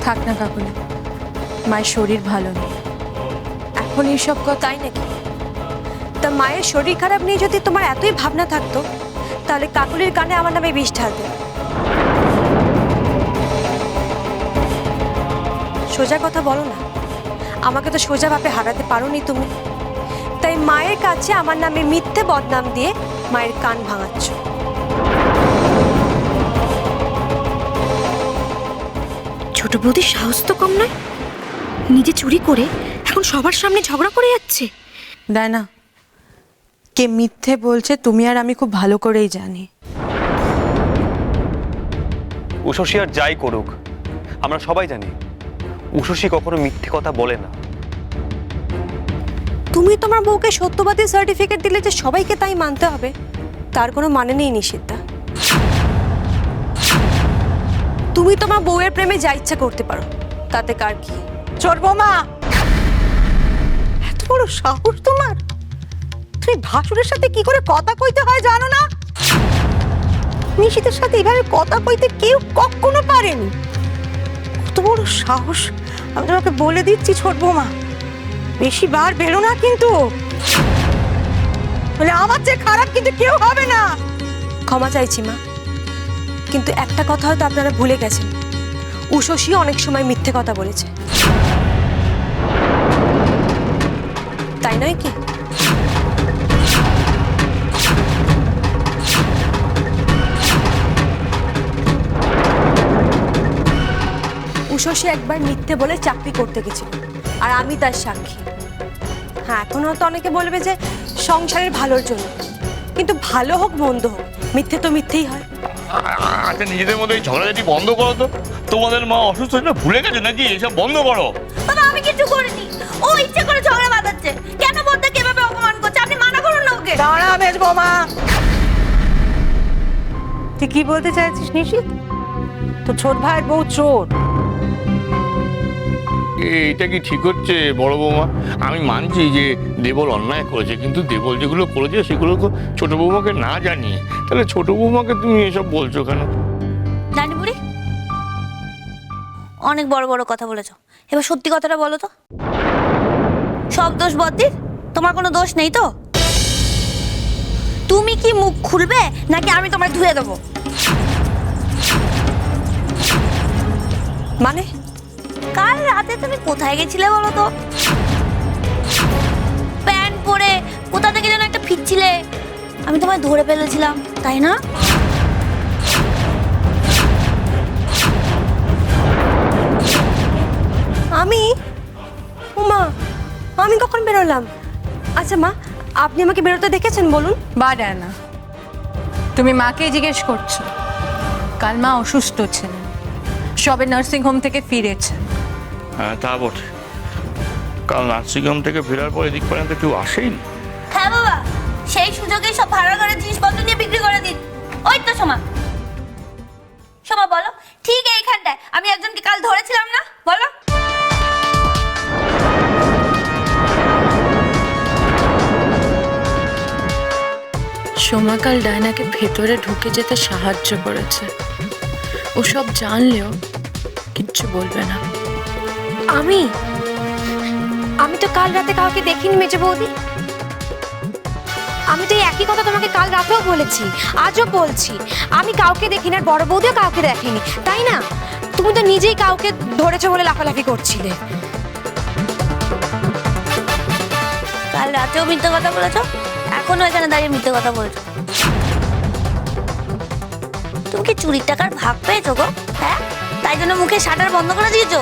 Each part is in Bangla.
থাক না কাকুলি, মায়ের শরীর ভালো নেই এখন এইসব কথাই নাকি? তা মায়ের শরীর খারাপ নিয়ে যদি তোমার এতই ভাবনা থাকতো তাহলে কাকুলির কানে আমার নামে বিষ ঢালতে। সোজা কথা বলো না, আমাকে তো সোজা ভাবে হারাতে পারোনি তুমি, তাই মায়ের কাছে আমার নামে মিথ্যে বদনাম দিয়ে মায়ের কান ভাঙাচ্ছ। ছোট বৌদির সাহস তো কম নয়, নিজে চুরি করে এখন সবার সামনে ঝগড়া করে যাচ্ছে। দেয় না, কে মিথ্যে বলছে তুমি আর আমি খুব ভালো করেই জানি। উষসী আর যাই করুক আমরা সবাই জানি উষসী কখনো মিথ্যে কথা বলে না। তুমি তোমার বউকে সত্যবাদী সার্টিফিকেট দিলে যে সবাইকে তাই মানতে হবে তার কোনো মানে নেই নিশিতা। তুমি তোমার বউয়ের প্রেমে যা ইচ্ছা করতে পারো, তাতে কার কি? চোর বৌমা, এত বড় সাহস তোমার! তুমি ভাসুরের সাথে কি করে কথা কইতে হয় জানো না? নিশিতের সাথে এইভাবে কথা কইতে কেউ কখনো পারেনি। কত বড় সাহস! আমি তোমাকে বলে দিচ্ছি ছোট বৌমা, বেশি বার বেরো না কিন্তু, বলে আমার চেয়ে খারাপ কিন্তু কেউ হবে না। ক্ষমা চাইছি মা, কিন্তু একটা কথা হয়তো আপনারা ভুলে গেছেন, উষসী অনেক সময় মিথ্যে কথা বলেছে, তাই নয় কি? উষসী একবার মিথ্যে বলে চাকরি করতে গেছিল আর আমি তার সাক্ষী। হ্যাঁ, এখন হয়তো অনেকে বলবে যে সংসারের ভালোর জন্য, কিন্তু ভালো হোক মন্দ হোক মিথ্যে তো মিথ্যেই হয়। আচ্ছা, নিজেদের মধ্যে এই ঝগড়াঝাটি বন্ধ করো তো। তোমাদের মা অসুস্থ না ভুলে গেছে নাকি? এসব বন্ধ করো। বাবা, আমি কিছু করিনি, ও ইচ্ছে করে ঝগড়া বাঁধাচ্ছে। কেন বলতে কিভাবে অপমান করছে? আপনি মানা করুন না ওকে। দাঁড়া বেশ বৌমা, তুই কি বলতে চাইছিস নিশিত? তো ছোট ভাইয়ের বউ চোর? এটা কি ঠিক হচ্ছে বড় বৌমা? আমি মানছি যে দেবল অন্যায় করেছে, কিন্তু দেবল যেগুলো করেছে সেগুলো তো ছোট বৌমাকে না জানিয়ে, তাহলে ছোট বৌমাকে তুমি এসব বলছো কেন? জানি বুড়ি, অনেক বড় বড় কথা বলেছো, এবার সত্যি কথাটা বলো তো। সব দোষ বদ্দির, তোমার কোনো দোষ নেই তো? তুমি কি মুখ খুলবে নাকি আমি তোমায় ধুয়ে দেবো? মানে কাল রাতে তুমি কোথায় গেছিলে বলো তো? প্যান্ট পরে কোথা থেকে যেন একটা ফিরছিলে, আমি তোমায় ধরে ফেলেছিলাম, তাই না? আমি? মা, আমি কখন বেরোলাম? আচ্ছা মা, আপনি আমাকে বেরোতে দেখেছেন বলুন? বা দেয় না, তুমি মাকে জিজ্ঞেস করছো? কাল মা অসুস্থ ছিলেন, সবে নার্সিংহোম থেকে ফিরেছেন। হ্যাঁ তা বটে, কাল নার্সিংহোম থেকে ফেরার পর এদিক পর্যন্ত কেউ আসেনি। হ্যাঁ বাবা, সেই সুযোগে সব ভাড়া ঘরের জিনিসপত্র নিয়ে বিক্রি করে দিন। ওই তো সোমা, সোমা বলো, ঠিক এইখানটায় আমি একজনকে কাল ধরেছিলাম না, বলো? সোমা কাল ডায়নাকে ভেতরে ঢুকে যেতে সাহায্য করেছে, ও সব জানলেও কিচ্ছু বলবে না। আমি তো কাল রাতে কাউকে দেখিনি মেজে বৌদি। আমি তো এই একই কথা তোমাকে কাল রাতেও বলেছি, আজও বলছি, আমি কাউকে দেখিনি আর বড় বৌদিও কাউকে দেখেনি, তাই না? তুমি তো নিজেই কাউকে ধরেছো বলে লাফালাফি করছিলে। কাল রাতেও মিথ্যে কথা বলেছো, এখনো এখানে দাঁড়িয়ে মিথ্যে কথা বলছো। তুমি কি চুরির টাকার ভাগ পেয়েছো গো? হ্যাঁ, তাই জন্য মুখে শাটার বন্ধ করে দিয়েছো?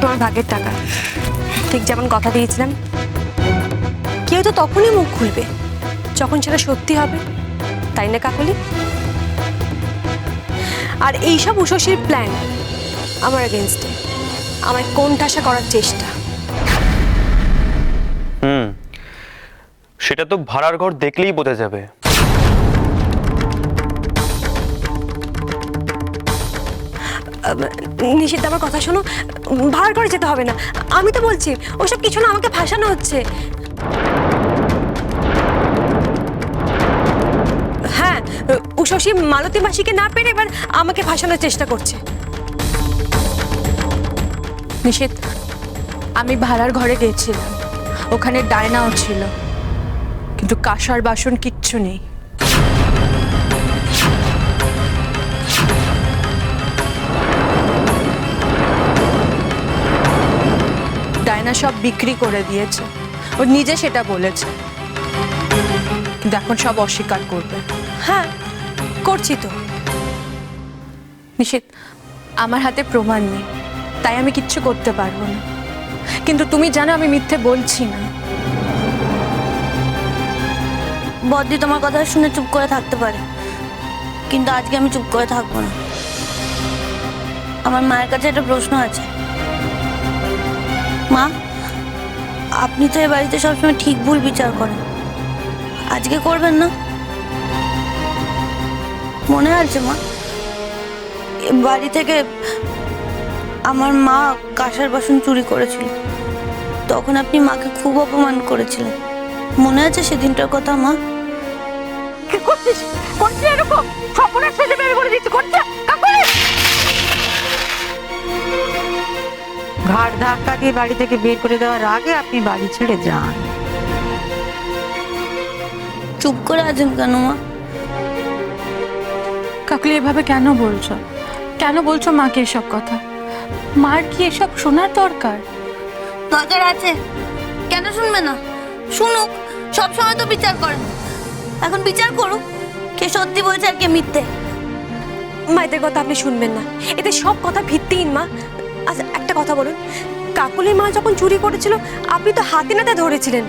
তোমার ভাগের টাকা, ঠিক যেমন কথা দিয়েছিলাম, কেউ তো তখনই মুখ খুলবে যখন সেটা সত্যি হবে, তাই না কাকলি? আর এইসব উষসীর প্ল্যান আমার এগেনস্টে, আমায় কোণঠাসা করার চেষ্টা। সেটা তো ভাড়ার ঘর দেখলেই বোঝা যাবে। নিষিদ্ধ, আমার কথা শোনো, ভাড়া করে যেতে হবে না। আমি তো বলছি ওসব কিছু না, আমাকে ফাঁসানো হচ্ছে। হ্যাঁ, উষসী মালতী মাসিকে না পেরে এবার আমাকে ফাঁসানোর চেষ্টা করছে। নিশীথ, আমি ভাড়ার ঘরে গেছিলাম, ওখানে ডায়নাও ছিল, কিন্তু কাঁসার বাসন কিচ্ছু নেই। ডায়না সব বিক্রি করে দিয়েছে, ও নিজে সেটা বলেছে, কিন্তু এখন সব অস্বীকার করবে। হ্যাঁ, করছি তো। নিশীথ, আমার হাতে প্রমাণ নেই, তাই আমি কিচ্ছু করতে পারবো না, কিন্তু তুমি জানো আমি মিথ্যে বলছি না। বদ্দি তোমার কথা শুনে চুপ করে থাকতে পারে, কিন্তু আজকে আমি চুপ করে থাকবো না। আমার মায়ের কাছে একটা প্রশ্ন আছে। মা, আপনি তো এ বাড়িতে সবসময় ঠিক ভুল বিচার করেন, আজকে করবেন না? মনে আছে মা, এ বাড়ি থেকে আমার মা কাঁসার বাসন চুরি করেছিল, তখন আপনি মাকে খুব অপমান করেছিলেন, মনে আছে সেদিনটার কথা মা? কি করছিস? করছিস এরকম? সপনের শেষে বের করে দিচ্ছি, করছে কাকুলি। ঘাড় ধাক্কা দিয়ে বাড়ি থেকে বের করে দেওয়ার আগে আপনি বাড়ি ছেড়ে যান। চুপ করে আছেন কেন মা? কাকলি, এভাবে কেন বলছো? কেন বলছো মাকে এসব কথা? মার কি এসব শোনার দরকার? দরকার আছে, কেন শুনবে না? শুনুক, সবসময় তো বিচার করেন, এখন বিচার করুক কে সত্যি বলছে আর কে মিথ্যে। মা, এদের কথা আপনি শুনবেন না, এদের সব কথা ভিত্তিহীন মা। আচ্ছা, একটা কথা বলুন, কাকুলির মা যখন চুরি করেছিল আপনি তো হাতে নাতে ধরেছিলেন,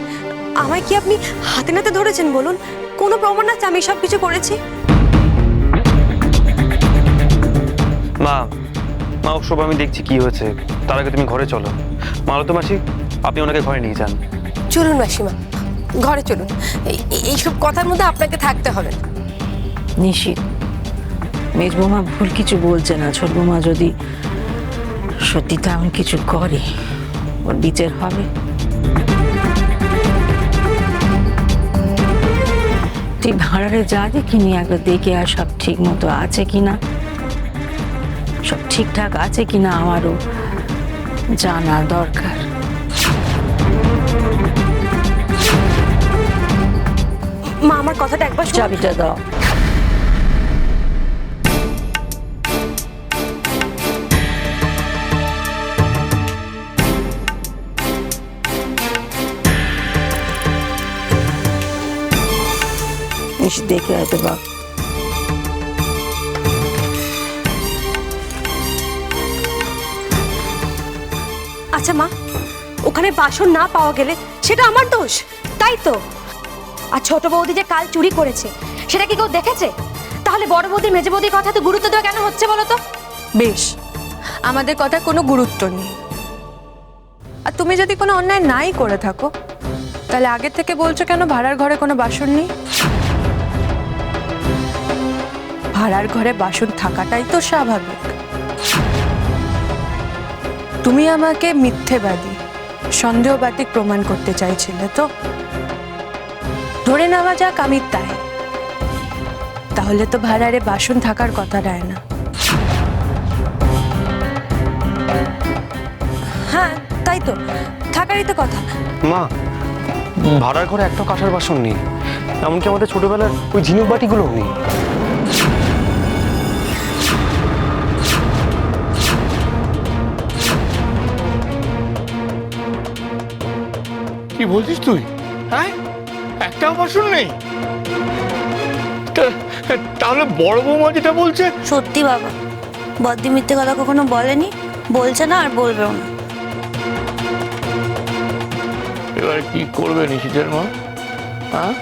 আমায় কি আপনি হাতে নাতে ধরেছেন বলুন? কোনো প্রমাণ আছে আমি সব কিছু করেছি? মা, মা ওসব আমি দেখছি কি হয়েছে, তার আগে তুমি ঘরে চলো। মালতী মাসি, আপনি ওনাকে ঘরে নিয়ে যান। চলুন মাসিমা, ঘরে চলুন, এইসব কথার মধ্যে আপনাকে থাকতে হবে না। নিশীথ, মেজ বৌমা ভুল কিছু বলছে না। ছোট বৌমা যদি সত্যি তেমন কিছু করে, ওর বিচার হবে। তুই ভাড়ারে যা দেখিনি, একবার দেখে আর সব ঠিক মতো আছে কিনা, সব ঠিকঠাক আছে কিনা আমারও জানা দরকার। মা, আমার কথাটা একবার শুনুন। চাবিটা দাও। এসে দেখে হয়তো বাপ। আচ্ছা মা, ওখানে বাসন না পাওয়া গেলে সেটা আমার দোষ, তাই তো? আর ছোট বৌদি যে কাল চুরি করেছে সেটা কি কেউ দেখেছে? তাহলে বড় বৌদি মেজে বৌদির কথা তো গুরুত্ব দেওয়া কেন হচ্ছে বলো তো? বেশ, আমাদের কথা কোনো গুরুত্ব নেই। আর তুমি যদি কোনো অন্যায় নাই করে থাকো, তাহলে আগে থেকে বলছো কেন ভাড়ার ঘরে কোনো বাসন নেই? ভাড়ার ঘরে বাসন থাকাটাই তো স্বাভাবিক। তুমি আমাকে মিথ্যেবাদী, সন্দেহবাদী প্রমাণ করতে চাইছিলে তো? ধরে নেওয়া যাক আমি তাই, তাহলে তো ভাড়ারে বাসন থাকার কথা দেয় না। হ্যাঁ, তাই তো, থাকারই তো কথা। মা, ভাড়ার ঘরে একটা কাঁসার বাসন নেই, এমনকি আমাদের ছোটবেলার ওই ঝিনুক বাটিগুলোও নেই। কি বলছিস তুই? হ্যাঁ, একটাও বাসন নেই? তাহলে বড় বৌমা যেটা বলছে সত্যি বাবা, বদ্দি মিথ্যে কথা কখনো বলেনি, বলছে না আর বলবেও না। এবার কি করবে নিশীথের মা? হ্যাঁ,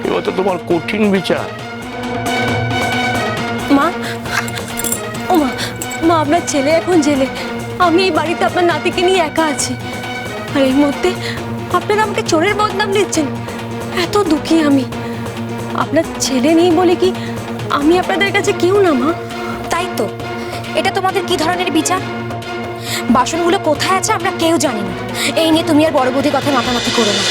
এবার তো তোমার কঠিন বিচার। মা, ও মা, মা আপনার ছেলে এখন জেলে, আমি এই বাড়িতে আপনার নাতিকে নিয়ে একা আছি, আর এই মধ্যে আপনারা আমাকে চোরের বদনাম দিচ্ছেন। এত দুঃখী আমি। আপনার ছেলে নেই বলে কি আমি আপনাদের কাছে কেউ না মা? তাই তো, এটা তোমাদের কি ধরনের বিচার? বাসনগুলো কোথায় আছে আমরা কেউ জানি না, এই নিয়ে তুমি আর বড় বৌদির কথা মাথামাথি করো না।